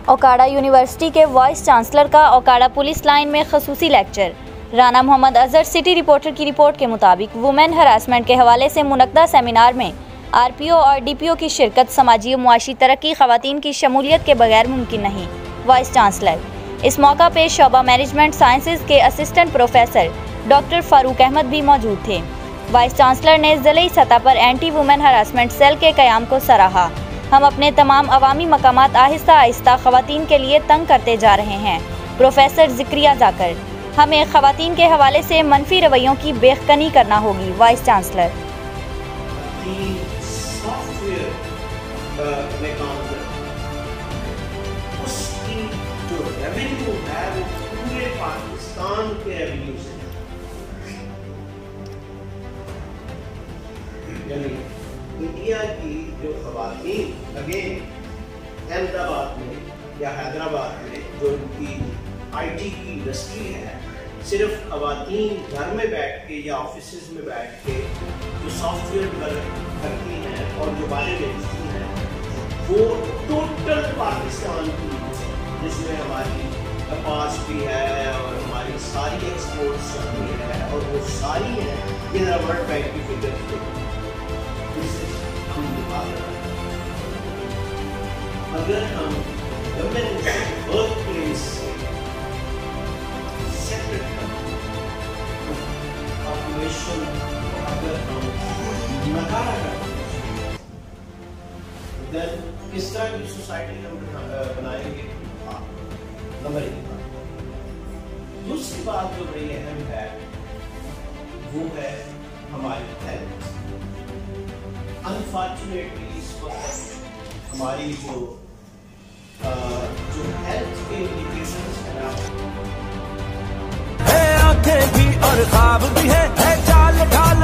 Okara university کے vice chancellor کا Okara police line میں خصوصی لیکچر۔ رانا محمد اظہر سٹی رپورٹر کی رپورٹ کے مطابق وومن ہراسمنٹ کے حوالے سے منعقدہ سیمینار میں آر پی او اور ڈی پی او کی شرکت سماجی و معاشی ترقی خواتین کی شمولیت کے بغیر ممکن نہیں۔ Vice chancellor. اس موقع پہ شعبہ مینجمنٹ سائنسز کے اسسٹنٹ پروفیسر ڈاکٹر فاروق احمد بھی موجود تھے۔ وائس چانسلر نے ضلعی سطح پر اینٹی وومن ہراسمنٹ سیل کے قیام کو سراہا۔ ہم اپنے تمام عوامی مقامات آہستہ آہستہ خواتین کے لیے تنگ کرتے جا رہے ہیں۔ پروفیسر ذکریہ ذاکر۔ ہمیں خواتین کے حوالے سے منفی رویوں کی بیخکنی کرنا ہوگی۔ Vice chancellor. یعنی انڈیا کی جو خواتین اگین احمد آباد میں یا حیدرآباد میں جو ان کی آئی ٹی کی انڈسٹری ہے، صرف خواتین گھر میں بیٹھ کے یا آفیسز میں بیٹھ کے جو سافٹ ویئر ڈیولپ کرتی ہیں اور جو باتیں بیچتی ہیں، وہ ٹوٹل پاکستان کی، جس میں ہماری کپاس بھی ہے اور ہماری ساری ایکسپورٹس بھی ہے اور وہ ساری ہیں، یہ ورلڈ بینک کی فگر اگر ہم برتھ پلیس سے سیپریٹ کریں، پاپولیشن کو اگر ہم نکارا کریں، دین کس طرح کی سوسائٹی ہم بنائیں گے؟ نمبر ایک بات۔ دوسری بات جو بڑی اہم ہے وہ ہے ہماری ہیلتھ۔ انفارچونیٹلی اس وقت ہماری جو ہیلتھ کے انڈیکیشنز ہیں نا، آنکھیں بھی اور خواب بھی ہے چال ڈھال